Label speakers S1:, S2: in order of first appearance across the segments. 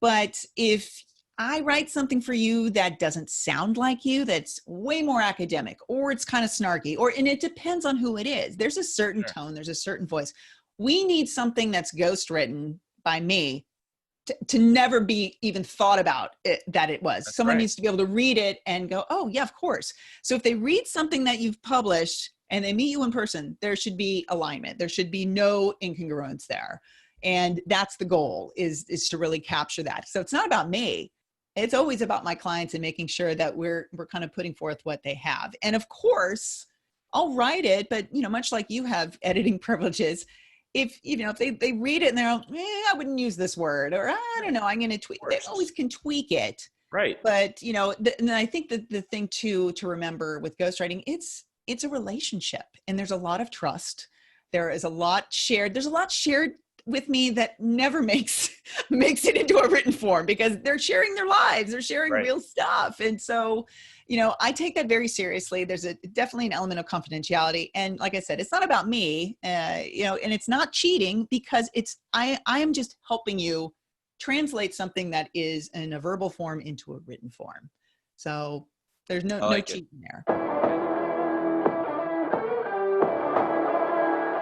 S1: But if I write something for you that doesn't sound like you, that's way more academic, or it's kind of snarky, and it depends on who it is. There's a certain tone, there's a certain voice. We need something that's ghostwritten by me to never be even thought about that it was.
S2: That's
S1: Someone
S2: right.
S1: needs to be able to read it and go, oh yeah, of course. So if they read something that you've published and they meet you in person, there should be alignment. There should be no incongruence there. And that's the goal, is to really capture that. So it's not about me. It's always about my clients and making sure that we're kind of putting forth what they have. And of course, I'll write it, but much like you have editing privileges, if they read it and they're like, I wouldn't use this word, or I don't know, I'm going to tweak. They always can tweak it,
S2: right?
S1: But and I think that the thing to remember with ghostwriting, it's a relationship, and there's a lot of trust. There is a lot shared. There's a lot shared with me that never makes it into a written form, because they're sharing their lives, they're sharing real stuff, and so I take that very seriously. There's definitely an element of confidentiality. And like I said, it's not about me, and it's not cheating, because I am just helping you translate something that is in a verbal form into a written form. So there's no cheating there.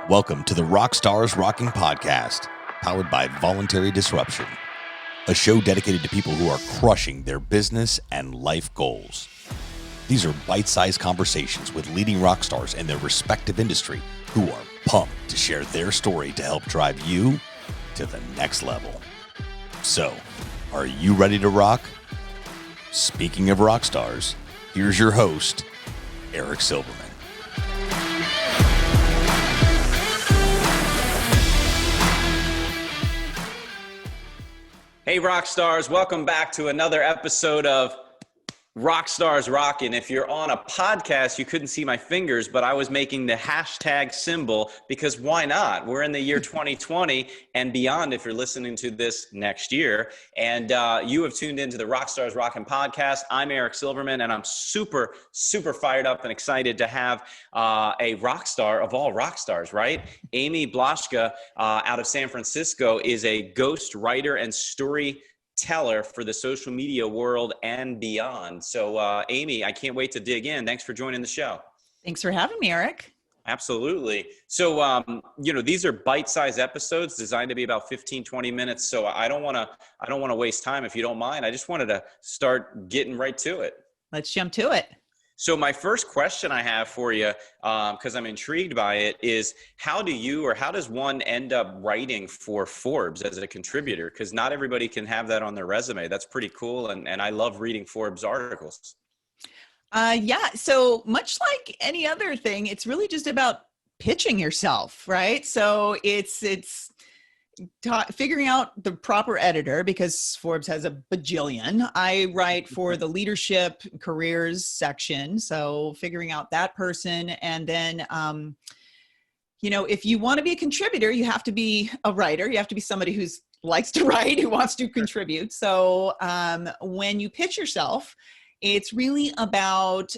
S3: Welcome to the RockstarsRocking podcast, powered by Voluntary Disruption, a show dedicated to people who are crushing their business and life goals. These are bite-sized conversations with leading rock stars in their respective industry who are pumped to share their story to help drive you to the next level. So, are you ready to rock? Speaking of rock stars, here's your host, Eric Silverman.
S2: Hey, rock stars, welcome back to another episode of RockstarsRocking. If you're on a podcast, you couldn't see my fingers, but I was making the hashtag symbol, because why not? We're in the year 2020 and beyond if you're listening to this next year. And you have tuned into the RockstarsRocking podcast. I'm Eric Silverman, and I'm super, super fired up and excited to have a rock star of all rock stars, right? Amy Blaschka out of San Francisco is a ghostwriter and storyteller for the social media world and beyond. So Amy, I can't wait to dig in. Thanks for joining the show.
S1: Thanks for having me, Eric.
S2: Absolutely. So, these are bite-sized episodes designed to be about 15, 20 minutes. So I don't want to waste time. If you don't mind, I just wanted to start getting right to it.
S1: Let's jump to it.
S2: So my first question I have for you, because I'm intrigued by it, is how does one end up writing for Forbes as a contributor? Because not everybody can have that on their resume. That's pretty cool. And I love reading Forbes articles.
S1: So much like any other thing, it's really just about pitching yourself, right? So it's figuring out the proper editor, because Forbes has a bajillion. I write for the leadership careers section. So figuring out that person. And then, if you want to be a contributor, you have to be a writer. You have to be somebody who likes to write, who wants to contribute. So when you pitch yourself, it's really about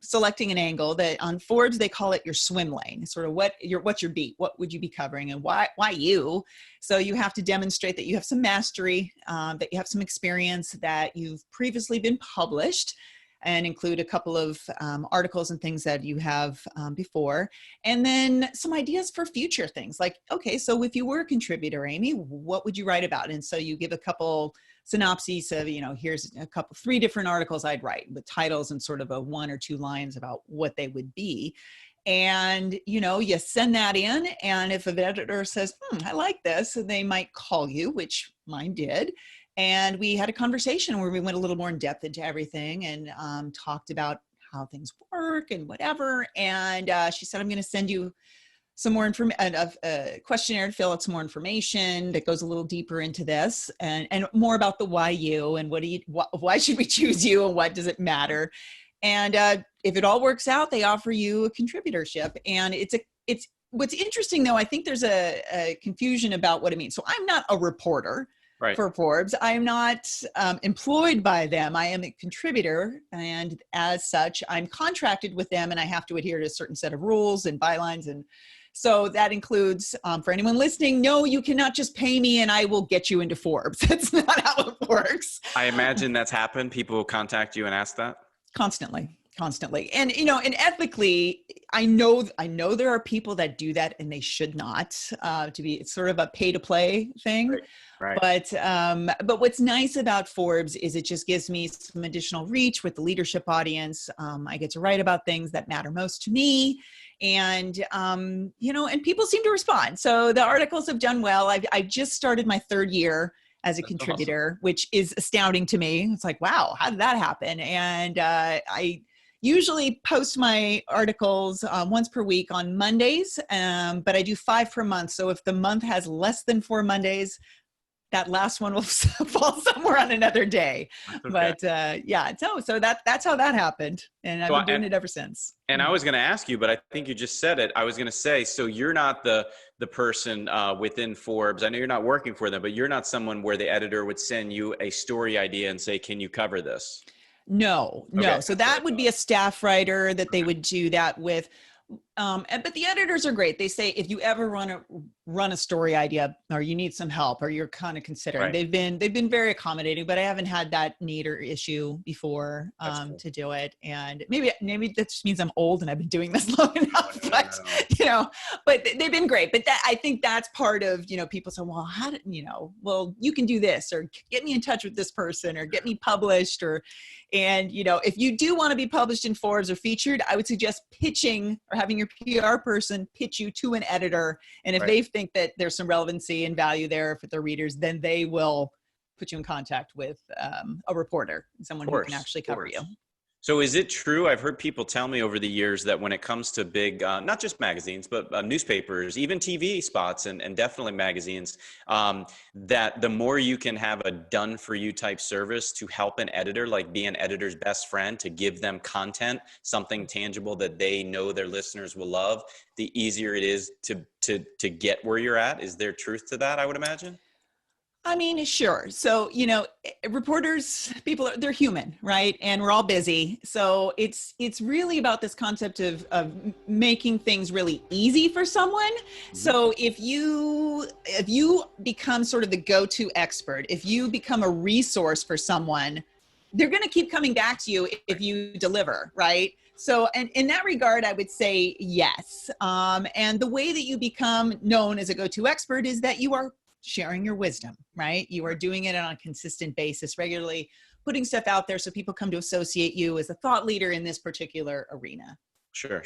S1: selecting an angle that on Forbes, they call it your swim lane. Sort of what's your beat? What would you be covering, and why you? So you have to demonstrate that you have some mastery, that you have some experience, that you've previously been published, and include a couple of articles and things that you have before. And then some ideas for future things, like, okay, so if you were a contributor, Amy, what would you write about? And so you give a couple synopses of, here's three different articles I'd write with titles and sort of a 1 or 2 lines about what they would be. And, you send that in, and if an editor says, I like this, they might call you, which mine did. And we had a conversation where we went a little more in depth into everything and talked about how things work and whatever. And she said, I'm going to send you some more a questionnaire to fill out some more information that goes a little deeper into this, and more about the why you, and why should we choose you, and what does it matter. And if it all works out, they offer you a contributorship. And it's what's interesting though, I think there's a confusion about what it means. So I'm not a reporter. Right. For Forbes. I'm not employed by them. I am a contributor, and as such, I'm contracted with them, and I have to adhere to a certain set of rules and bylines and So that includes, for anyone listening, no, you cannot just pay me and I will get you into Forbes. That's not how it works.
S2: I imagine that's happened. People will contact you and ask that.
S1: Constantly. And, and ethically, I know there are people that do that and they should not, it's sort of a pay to play thing.
S2: Right.
S1: But what's nice about Forbes is it just gives me some additional reach with the leadership audience. I get to write about things that matter most to me. And, and people seem to respond. So the articles have done well. I just started my third year as a contributor, awesome. Which is astounding to me. It's like, wow, how did that happen? And I usually post my articles once per week on Mondays, but I do 5 per month. So if the month has less than 4 Mondays, that last one will fall somewhere on another day. Okay. But so that's how that happened. And I've been doing it ever since.
S2: And I was going to ask you, but I think you just said it. I was going to say, so you're not the person within Forbes. I know you're not working for them, but you're not someone where the editor would send you a story idea and say, can you cover this?
S1: No. Okay. So that would be a staff writer that they would do that with. But the editors are great. They say, if you ever run a story idea or you need some help or you're kind of considering, right. They've been very accommodating, but I haven't had that need or issue before cool. To do it. And maybe that just means I'm old and I've been doing this long enough, but they've been great. But I think that's part of, people say, well, you can do this or get me in touch with this person or get me published and if you do want to be published in Forbes or featured, I would suggest pitching or having your PR person pitch you to an editor. And if they think that there's some relevancy and value there for their readers, then they will put you in contact with a reporter, someone who can actually cover you.
S2: So is it true? I've heard people tell me over the years that when it comes to big, not just magazines, but newspapers, even TV spots and definitely magazines, that the more you can have a done for you type service to help an editor, like be an editor's best friend, to give them content, something tangible that they know their listeners will love, the easier it is to get where you're at. Is there truth to that, I would imagine?
S1: I mean, sure. So, reporters, they're human, right? And we're all busy. So it's really about this concept of making things really easy for someone. Mm-hmm. So if you become sort of the go-to expert, if you become a resource for someone, they're going to keep coming back to you if you deliver, right? So, and in that regard, I would say yes. And the way that you become known as a go-to expert is that you are sharing your wisdom, right? You are doing it on a consistent basis, regularly putting stuff out there so people come to associate you as a thought leader in this particular arena.
S2: Sure.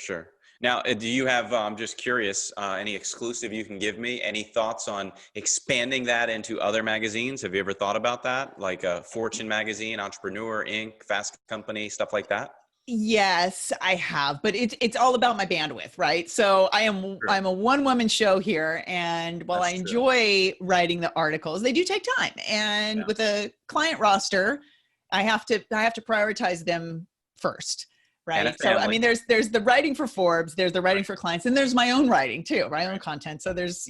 S2: Now, do you have, I'm just curious, any exclusive you can give me? Any thoughts on expanding that into other magazines? Have you ever thought about that? Like Fortune magazine, Entrepreneur, Inc., Fast Company, stuff like that?
S1: Yes, I have, but it's all about my bandwidth, right? So I'm a one-woman show here, and while I enjoy writing the articles, they do take time. And with a client roster, I have to prioritize them first, right? So I mean, there's the writing for Forbes, there's the writing for clients, and there's my own writing too, my own content. So there's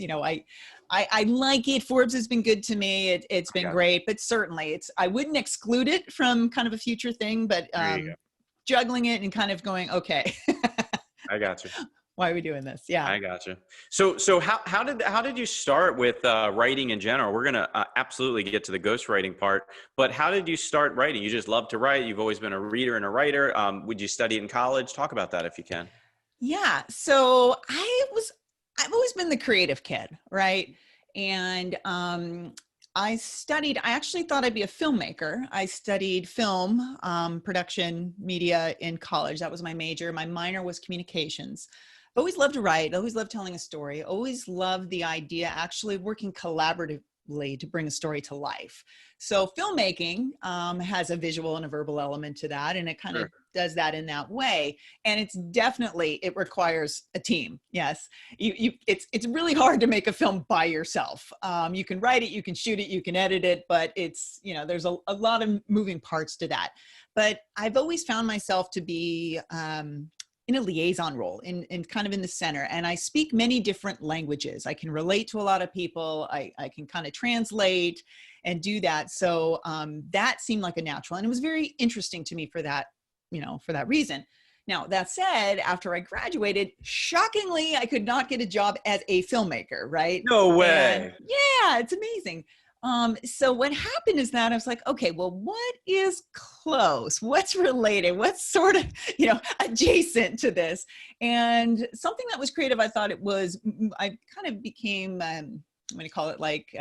S1: I like it. Forbes has been good to me. It's been great, but certainly I wouldn't exclude it from kind of a future thing, but juggling it and kind of going, okay.
S2: I got you.
S1: Why are we doing this? Yeah.
S2: I got you. So how did you start with writing in general? We're going to absolutely get to the ghostwriting part, but how did you start writing? You just love to write. You've always been a reader and a writer. Would you study in college? Talk about that if you can.
S1: Yeah. So I've always been the creative kid, right? And I actually thought I'd be a filmmaker. I studied film, production, media in college. That was my major. My minor was communications. I always loved to write. I always loved telling a story. Always loved the idea, actually working collaboratively to bring a story to life. So filmmaking has a visual and a verbal element to that, and it kind of does that in that way. And it requires a team. Yes, it's really hard to make a film by yourself. You can write it, you can shoot it, you can edit it, but there's a lot of moving parts to that. But I've always found myself to be in a liaison role, in kind of in the center. And I speak many different languages. I can relate to a lot of people. I can kind of translate and do that. So that seemed like a natural. And it was very interesting to me for that reason. Now, that said, after I graduated, shockingly, I could not get a job as a filmmaker, right?
S2: No
S1: And
S2: way.
S1: yeah, it's amazing. So what happened is that I was like, okay, well, what is close? What's related? What's sort of, adjacent to this? And something that was creative, I thought it was, I kind of became, I'm going to call it like,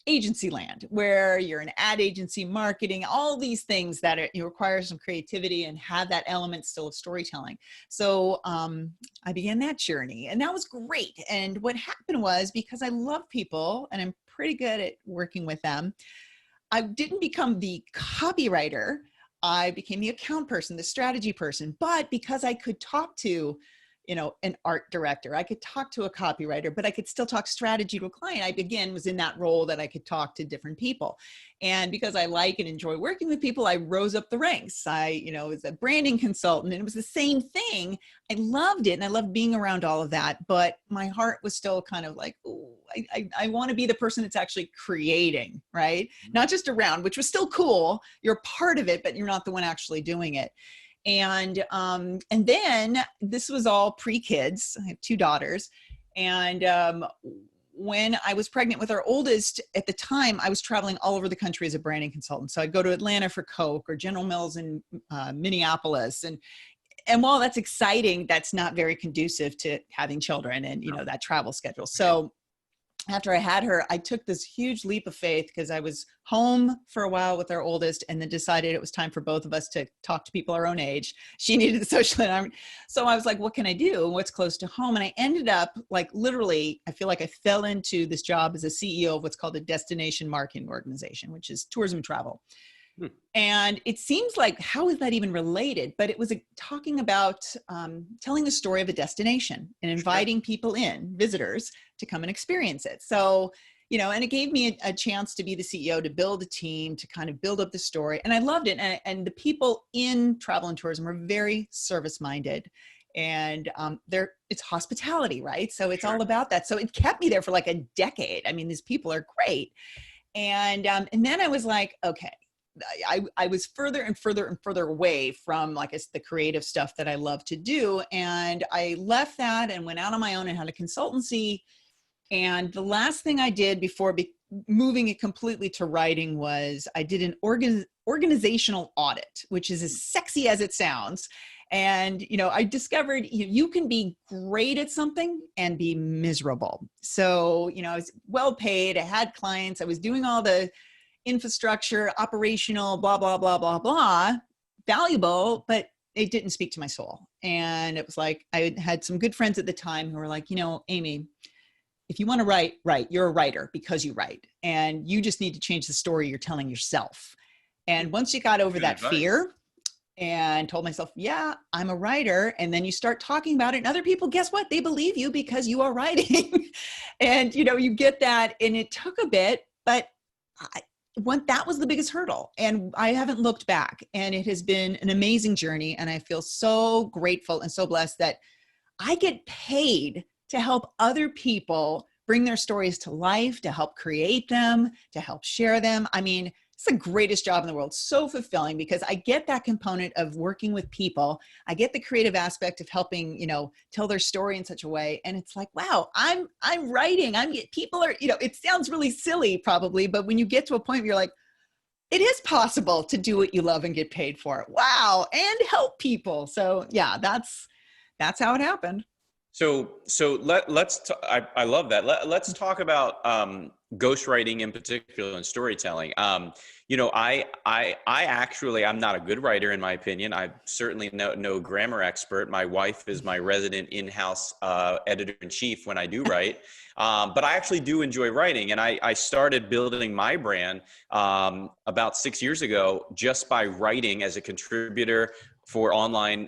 S1: agency land, where you're an ad agency, marketing, all these things that you require some creativity and have that element still of storytelling. So I began that journey, and that was great. And what happened was, because I love people and I'm pretty good at working with them, I didn't become the copywriter. I became the account person, the strategy person. But because I could talk to an art director, I could talk to a copywriter, but I could still talk strategy to a client. I, again, was in that role that I could talk to different people. And because I like and enjoy working with people, I rose up the ranks. I, was a branding consultant, and it was the same thing. I loved it. And I loved being around all of that, but my heart was still kind of like, oh, I want to be the person that's actually creating, right? Not just around, which was still cool. You're part of it, but you're not the one actually doing it. And then this was all pre-kids. I have 2 daughters. And when I was pregnant with our oldest, at the time, I was traveling all over the country as a branding consultant. So I'd go to Atlanta for Coke or General Mills in Minneapolis. And while that's exciting, that's not very conducive to having children and, that travel schedule. So after I had her, I took this huge leap of faith, because I was home for a while with our oldest, and then decided it was time for both of us to talk to people our own age. She needed the social environment. So I was like, what can I do? What's close to home? And I ended up, like, literally, I feel like I fell into this job as a CEO of what's called a destination marketing organization, which is tourism travel. And it seems like, how is that even related? But it was talking about telling the story of a destination and inviting people in, visitors, to come and experience it. So, and it gave me a chance to be the CEO, to build a team, to kind of build up the story. And I loved it. And the people in travel and tourism are very service-minded. And it's hospitality, right? So it's all about that. So it kept me there for like a decade. I mean, these people are great. And then I was like, okay, I was further and further and further away from, like, the creative stuff that I love to do. And I left that and went out on my own and had a consultancy. And the last thing I did before moving it completely to writing was I did an organizational audit, which is as sexy as it sounds. And, I discovered you can be great at something and be miserable. So, I was well paid. I had clients. I was doing all the infrastructure, operational, blah, blah, blah, blah, blah, valuable, but it didn't speak to my soul. And it was like, I had some good friends at the time who were like, Amy, if you want to write, you're a writer because you write, and you just need to change the story you're telling yourself. And once you got over that fear and told myself, yeah, I'm a writer, and then you start talking about it, and other people, guess what? They believe you because you are writing. And, you get that, and it took a bit, but that was the biggest hurdle, and I haven't looked back, and it has been an amazing journey. And I feel so grateful and so blessed that I get paid to help other people bring their stories to life, to help create them, to help share them. I mean, it's the greatest job in the world. So fulfilling, because I get that component of working with people. I get the creative aspect of helping, tell their story in such a way. And it's like, wow, I'm writing. People are, it sounds really silly probably, but when you get to a point where you're like, it is possible to do what you love and get paid for it. Wow. And help people. So yeah, that's how it happened.
S2: So let's I love that. Let's talk about ghostwriting in particular and storytelling. I actually, I'm not a good writer in my opinion. I'm certainly no grammar expert. My wife is my resident in-house editor-in-chief when I do write. But I actually do enjoy writing. And I started building my brand about 6 years ago just by writing as a contributor for online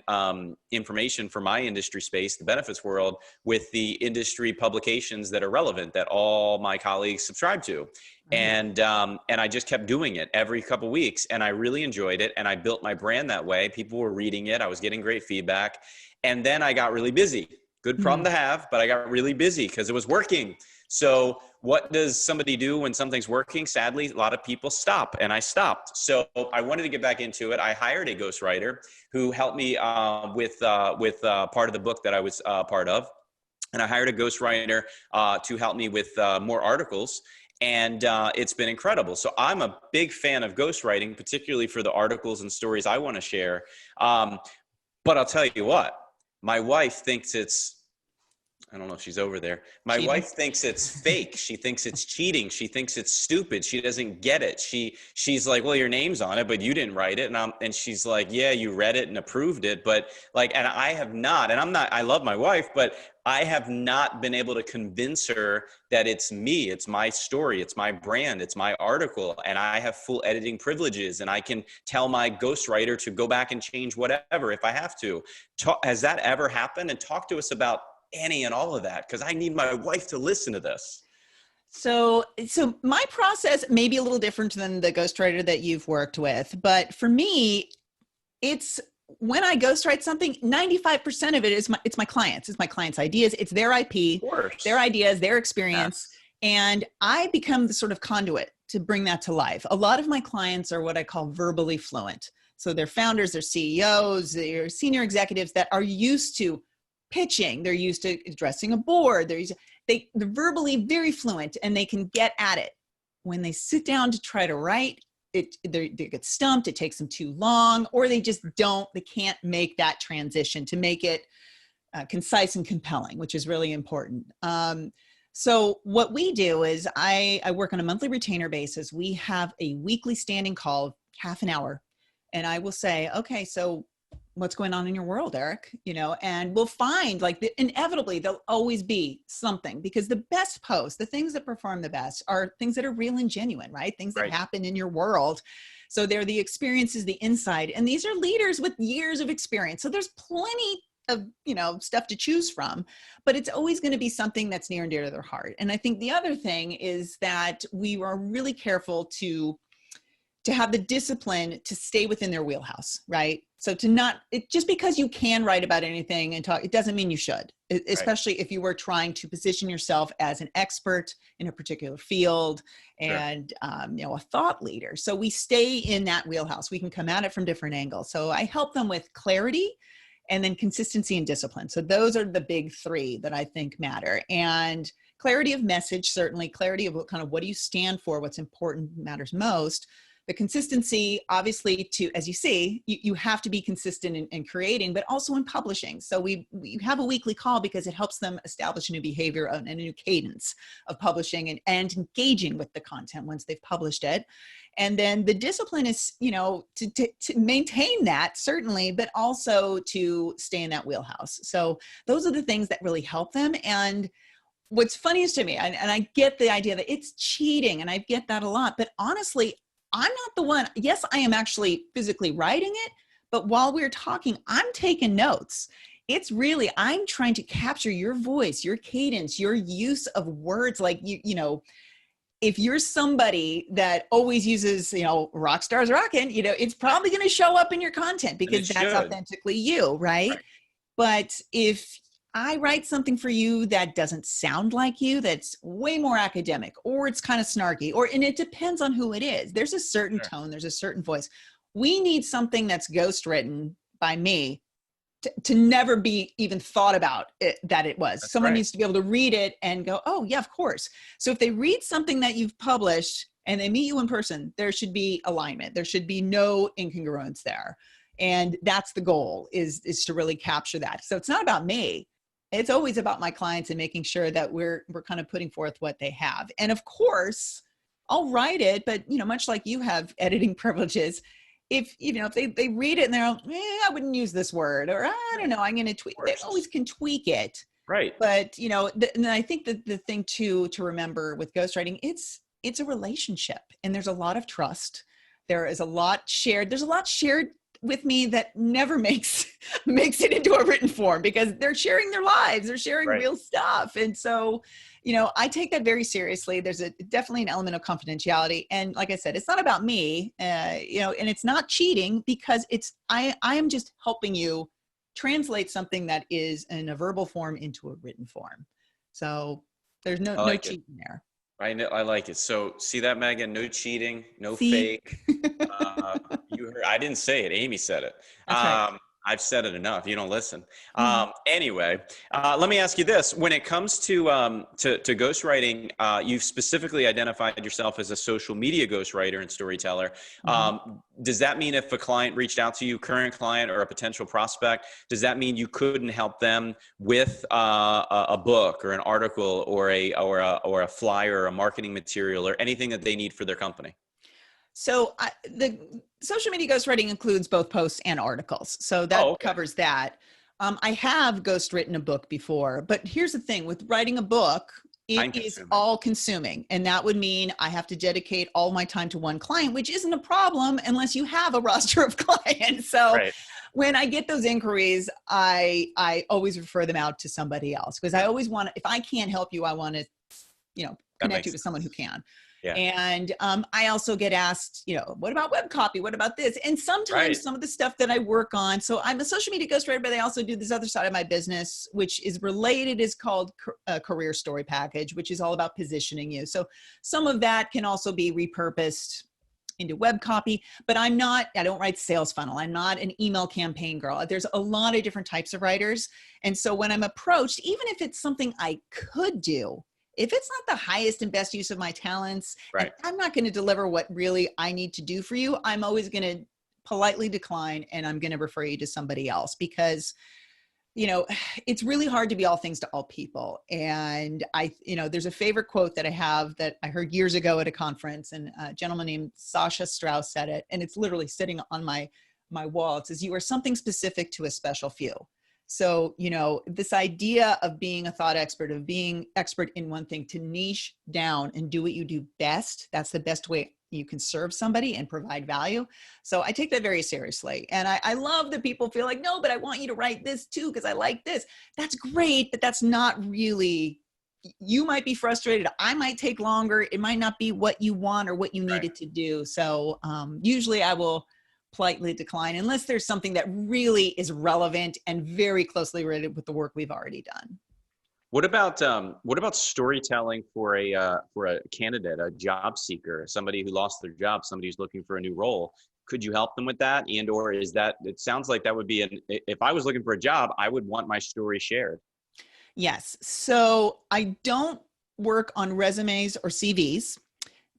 S2: information for my industry space, the benefits world, with the industry publications that are relevant that all my colleagues subscribe to. And I just kept doing it every couple of weeks, and I really enjoyed it. And I built my brand that way. People were reading it. I was getting great feedback. And then I got really busy. Good problem to have, but I got really busy because it was working. So what does somebody do when something's working? Sadly, a lot of people stop, and I stopped. So I wanted to get back into it. I hired a ghostwriter who helped me with part of the book that I was part of. And I hired a ghostwriter to help me with more articles. And it's been incredible. So I'm a big fan of ghostwriting, particularly for the articles and stories I want to share. But I'll tell you what, my wife thinks I don't know if she's over there. My
S1: Cheating.
S2: wife thinks it's fake. She thinks it's cheating. She thinks it's stupid. She doesn't get it. She's like, well, your name's on it, but you didn't write it. And she's like, yeah, you read it and approved it. But like, and I have not, and I love my wife, but I have not been able to convince her that it's me, it's my story, it's my brand, it's my article, and I have full editing privileges, and I can tell my ghostwriter to go back and change whatever if I have to. Has that ever happened? And talk to us about any and all of that, because I need my wife to listen to this.
S1: So my process may be a little different than the ghostwriter that you've worked with, but for me, it's when I ghostwrite something, 95% of it is it's my clients. It's my clients' ideas. It's their IP, their ideas, their experience. Yeah. And I become the sort of conduit to bring that to life. A lot of my clients are what I call verbally fluent. So they're founders, they're CEOs, they're senior executives that are used to pitching. They're used to addressing a board. They're verbally very fluent, and they can get at it. When they sit down to try to write, they get stumped. It takes them too long, or they just they can't make that transition to make it concise and compelling, which is really important. So what we do is I work on a monthly retainer basis. We have a weekly standing call, half an hour. And I will say, okay, so what's going on in your world, Eric? And we'll find inevitably there'll always be something, because the best posts, the things that perform the best are things that are real and genuine, right? Things that happen in your world. So they're the experiences, the insight, and these are leaders with years of experience. So there's plenty of, stuff to choose from, but it's always going to be something that's near and dear to their heart. And I think the other thing is that we are really careful to have the discipline to stay within their wheelhouse, right? So just because you can write about anything and talk, it doesn't mean you should, especially if you were trying to position yourself as an expert in a particular field and, a thought leader. So we stay in that wheelhouse. We can come at it from different angles. So I help them with clarity and then consistency and discipline. So those are the big three that I think matter. And clarity of message, certainly clarity of what do you stand for, what's important, matters most. The consistency, obviously, as you see, you have to be consistent in creating, but also in publishing. So we have a weekly call because it helps them establish a new behavior and a new cadence of publishing and engaging with the content once they've published it. And then the discipline is, to maintain that, certainly, but also to stay in that wheelhouse. So those are the things that really help them. And what's funniest to me, and I get the idea that it's cheating, and I get that a lot, but honestly, I'm not the one. Yes, I am actually physically writing it, but while we're talking, I'm taking notes. It's really, I'm trying to capture your voice, your cadence, your use of words. Like, if you're somebody that always uses, RockstarsRocking, it's probably going to show up in your content because that's authentically you, right? But if I write something for you that doesn't sound like you, that's way more academic, or it's kind of snarky, and it depends on who it is. There's a certain tone, there's a certain voice. We need something that's ghostwritten by me to never be even thought about that it was. Someone needs to be able to read it and go, oh yeah, of course. So if they read something that you've published and they meet you in person, there should be alignment. There should be no incongruence there. And that's the goal, is to really capture that. So it's not about me. It's always about my clients and making sure that we're kind of putting forth what they have. And of course, I'll write it, but much like you have editing privileges, if they read it and they're like, I wouldn't use this word, or I don't know, I'm going to tweak. They always can tweak it,
S2: right?
S1: But and I think that the thing to remember with ghostwriting, it's a relationship, and there's a lot of trust. There is a lot shared. There's a lot shared with me that never makes it into a written form, because they're sharing their lives, they're sharing real stuff. And so, I take that very seriously. There's definitely an element of confidentiality. And like I said, it's not about me, and it's not cheating, because I am just helping you translate something that is in a verbal form into a written form. So There's
S2: I
S1: no
S2: like it.
S1: cheating there.
S2: I like it. So see that, Megan? No cheating, no
S1: See,
S2: fake. You heard, I didn't say it. Amy said it.
S1: that's right.
S2: I've said it enough. You don't listen.
S1: Mhm.
S2: Anyway, let me ask you this: when it comes to ghostwriting, you've specifically identified yourself as a social media ghostwriter and storyteller.
S1: Mhm.
S2: Does that mean if a client reached out to you, current client or a potential prospect, does that mean you couldn't help them with a book or an article or a flyer or a marketing material or anything that they need for their company?
S1: So the social media ghostwriting includes both posts and articles. So
S2: Oh,
S1: that
S2: okay.
S1: covers that. I have ghostwritten a book before, but here's the thing with writing a book, it
S2: Time
S1: is
S2: consuming.
S1: all consuming. And that would mean I have to dedicate all my time to one client, which isn't a problem unless you have a roster of clients. So
S2: Right.
S1: when I get those inquiries, I always refer them out to somebody else because I always want to, if I can't help you, I want to,
S2: That
S1: connect
S2: makes
S1: you to someone who
S2: sense.
S1: can.
S2: Yeah.
S1: And I also get asked, what about web copy? What about this? And
S2: Right.
S1: sometimes some of the stuff that I work on. So I'm a social media ghostwriter, but I also do this other side of my business, which is related, is called a career story package, which is all about positioning you. So some of that can also be repurposed into web copy, but I don't write sales funnel. I'm not an email campaign girl. There's a lot of different types of writers. And so when I'm approached, even if it's something I could do, if it's not the highest and best use of my talents, and
S2: Right.
S1: I'm not going to deliver what really I need to do for you, I'm always going to politely decline and I'm going to refer you to somebody else because, it's really hard to be all things to all people. And there's a favorite quote that I have that I heard years ago at a conference, and a gentleman named Sasha Strauss said it, and it's literally sitting on my wall. It says, "You are something specific to a special few." So, this idea of being a thought expert, of being expert in one thing, to niche down and do what you do best, that's the best way you can serve somebody and provide value. So I take that very seriously. And I love that people feel like, no, but I want you to write this too, because I like this. That's great, but that's not really, you might be frustrated. I might take longer. It might not be what you want or what you
S2: Right.
S1: needed to do. So usually I will politely decline unless there's something that really is relevant and very closely related with the work we've already done.
S2: What about storytelling for a candidate, a job seeker, somebody who lost their job, somebody who's looking for a new role? Could you help them with that? And or is that, it sounds like that would be if I was looking for a job, I would want my story shared.
S1: Yes. So I don't work on resumes or CVs,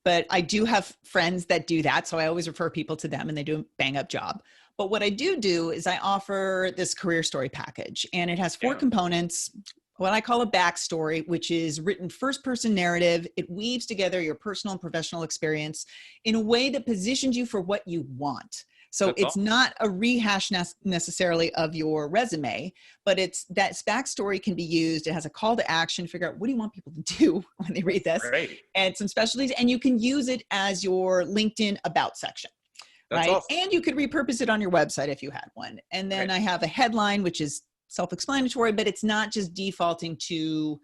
S1: but I do have friends that do that. So I always refer people to them and they do a bang up job. But what I do is I offer this career story package, and it has 4
S2: Yeah.
S1: components. What I call a backstory, which is written first person narrative. It weaves together your personal and professional experience in a way that positions you for what you want. So
S2: That's
S1: it's
S2: all.
S1: not a rehash necessarily of your resume, but it's that backstory can be used. It has a call to action, figure out what do you want people to do when they read this,
S2: Great.
S1: and some specialties. And you can use it as your LinkedIn about section,
S2: That's
S1: right?
S2: awesome.
S1: And you could repurpose it on your website if you had one. And then
S2: Right.
S1: I have a headline, which is self-explanatory, but it's not just defaulting to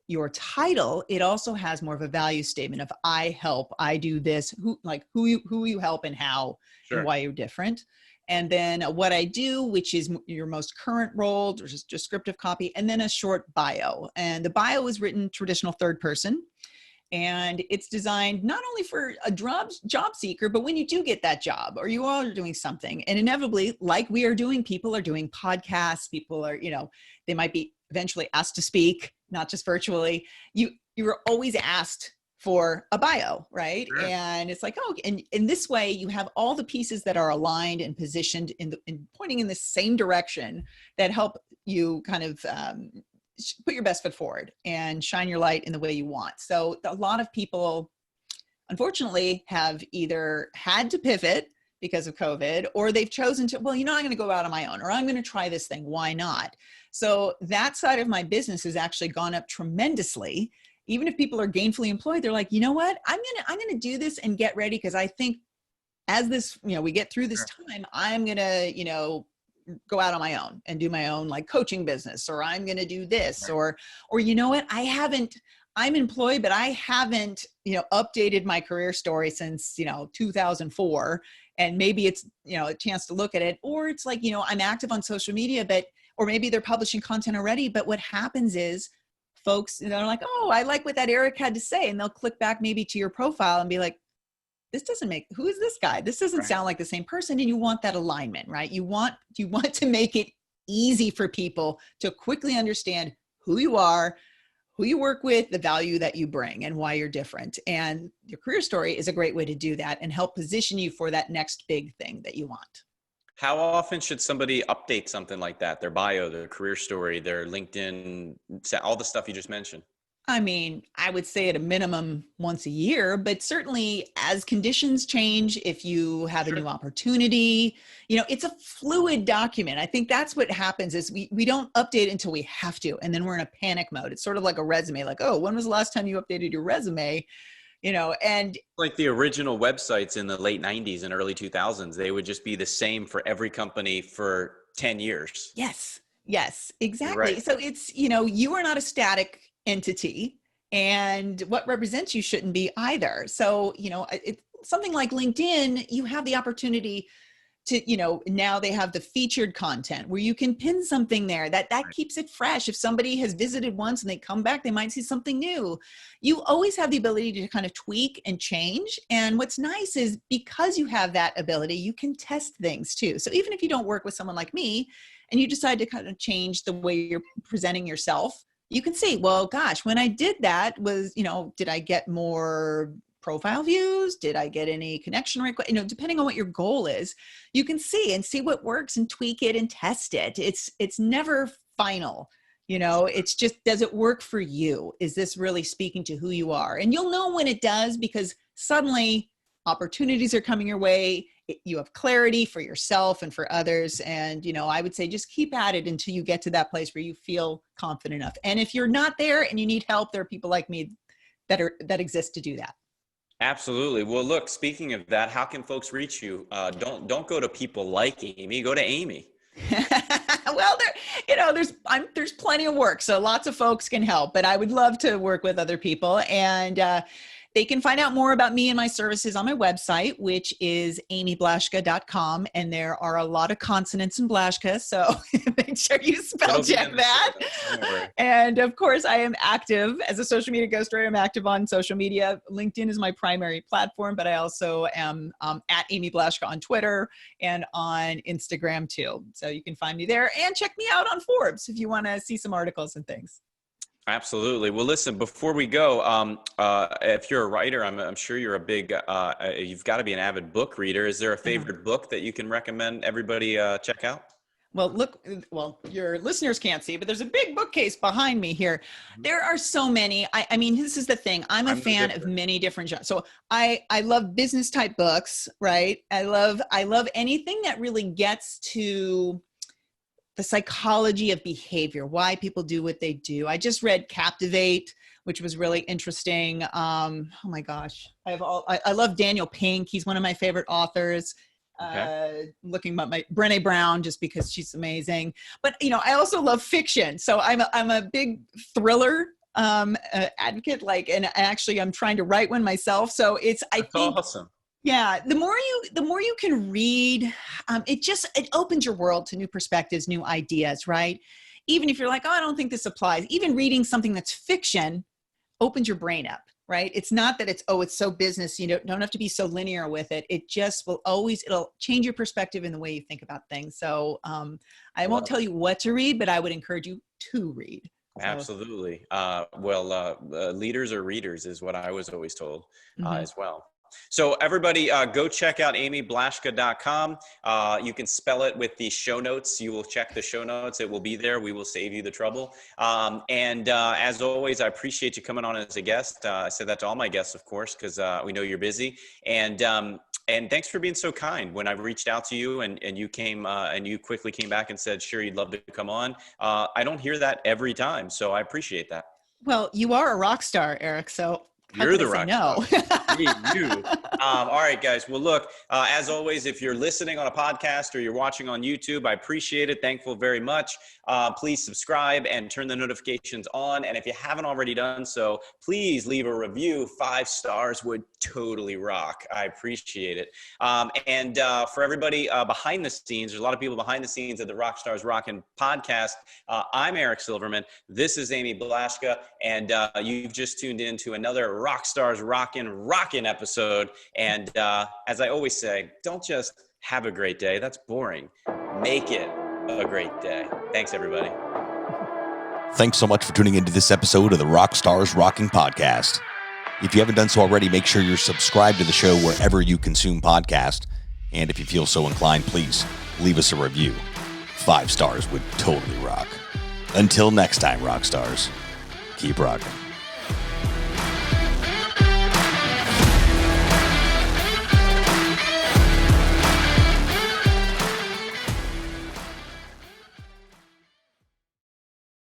S1: your title. It also has more of a value statement of I help, I do this, who you help and how and
S2: Sure.
S1: why you're different. And then what I do, which is your most current role, just descriptive copy, and then a short bio. And the bio is written traditional third person. And it's designed not only for a job seeker, but when you do get that job or you are doing something, and inevitably, like we are doing, people are doing podcasts, people are, they might be eventually asked to speak, not just virtually. You're always asked for a bio, right?
S2: Sure.
S1: And it's like, oh, and in this way, you have all the pieces that are aligned and positioned in pointing in the same direction that help you kind of put your best foot forward and shine your light in the way you want. So a lot of people, unfortunately, have either had to pivot because of COVID, or they've chosen to, well, I'm going to go out on my own, or I'm going to try this thing. Why not? So that side of my business has actually gone up tremendously. Even if people are gainfully employed, they're like, you know what, I'm going to do this and get ready. Because I think as this, we get through this time, I'm going to, go out on my own and do my own like coaching business, or I'm going to do this,
S2: Right.
S1: or you know what, I'm employed, but I haven't, updated my career story since, 2004. And maybe it's, a chance to look at it, or it's like, I'm active on social media, or maybe they're publishing content already. But what happens is folks, they're like, oh, I like what that Eric had to say. And they'll click back maybe to your profile and be like, who is this guy? This doesn't sound like the same person. And you want that alignment, right? You want to make it easy for people to quickly understand who you are, who you work with, the value that you bring, and why you're different. And your career story is a great way to do that and help position you for that next big thing that you want.
S2: How often should somebody update something like that? Their bio, their career story, their LinkedIn, all the stuff you just mentioned?
S1: I mean, I would say at a minimum once a year, but certainly as conditions change, if you have a new opportunity, it's a fluid document. I think that's what happens is we don't update it until we have to. And then we're in a panic mode. It's sort of like a resume, like, oh, when was the last time you updated your resume? And
S2: like the original websites in the late 90s and early 2000s, they would just be the same for every company for 10 years.
S1: Yes, exactly.
S2: Right.
S1: So it's, you are not a static entity, and what represents you shouldn't be either. So, something like LinkedIn, you have the opportunity to, now they have the featured content where you can pin something there that keeps it fresh. If somebody has visited once and they come back, they might see something new. You always have the ability to kind of tweak and change. And what's nice is because you have that ability, you can test things too. So even if you don't work with someone like me and you decide to kind of change the way you're presenting yourself, you can see, well, gosh, when I did that was, did I get more profile views? Did I get any connection requests? Depending on what your goal is, you can see what works and tweak it and test it. It's never final. It's just, does it work for you? Is this really speaking to who you are? And you'll know when it does, because suddenly opportunities are coming your way. You have clarity for yourself and for others. And, I would say just keep at it until you get to that place where you feel confident enough. And if you're not there and you need help, there are people like me that exist to do that.
S2: Absolutely. Well, look, speaking of that, how can folks reach you? Don't go to people like Amy, go to Amy.
S1: Well, there's plenty of work, so lots of folks can help, but I would love to work with other people. And they can find out more about me and my services on my website, which is amyblaschka.com. And there are a lot of consonants in Blaschka, so make sure you spell check that. And of course, I am active as a social media ghostwriter. I'm active on social media. LinkedIn is my primary platform, but I also am at Amy Blaschka on Twitter and on Instagram too. So you can find me there and check me out on Forbes if you want to see some articles and things.
S2: Absolutely. Well, listen, before we go, if you're a writer, I'm sure you're a big, you've got to be an avid book reader. Is there a favorite book that you can recommend everybody check out?
S1: Well, your listeners can't see, but there's a big bookcase behind me here. There are so many. I mean, this is the thing. I'm a fan of many different genres. So I love business type books, right? I love anything that really gets to the psychology of behavior, why people do what they do. I just read Captivate, which was really interesting. Oh my gosh. I love Daniel Pink. He's one of my favorite authors. Looking at my Brené Brown, just because she's amazing. But, I also love fiction. So I'm a big thriller advocate, and actually I'm trying to write one myself. So I think
S2: awesome.
S1: Yeah, the more you can read, it opens your world to new perspectives, new ideas, right? Even if you're like, oh, I don't think this applies. Even reading something that's fiction opens your brain up, right? It's not that it's so business, don't have to be so linear with it. It just it'll change your perspective in the way you think about things. So I won't tell you what to read, but I would encourage you to read.
S2: Absolutely. Leaders are readers is what I was always told as well. So everybody go check out amyblaschka.com. You can spell it with the show notes. You will check the show notes. It will be there. We will save you the trouble. As always, I appreciate you coming on as a guest. I said that to all my guests, of course, because we know you're busy. And thanks for being so kind. When I reached out to you and you came and you quickly came back and said, sure, you'd love to come on. I don't hear that every time. So I appreciate that.
S1: Well, you are a rock star, Eric. So How
S2: You're
S1: could
S2: the
S1: I say
S2: rock
S1: no?
S2: star. Me, you. All right, guys. Well, look, as always, if you're listening on a podcast or you're watching on YouTube, I appreciate it. Thankful very much. Please subscribe and turn the notifications on. And if you haven't already done so, please leave a review. 5 stars would totally rock. I appreciate it. And for everybody behind the scenes, there's a lot of people behind the scenes at the Rockstars Rockin' podcast. I'm Eric Silverman. This is Amy Blaschka, and you've just tuned in to another Rockstars Rockin' episode. And as I always say, don't just have a great day. That's boring. Make it a great day. Thanks, everybody.
S3: Thanks so much for tuning into this episode of the Rockstars Rocking podcast. If you haven't done so already, make sure you're subscribed to the show wherever you consume podcasts. And if you feel so inclined, please leave us a review. 5 stars would totally rock. Until next time, Rockstars, keep rocking.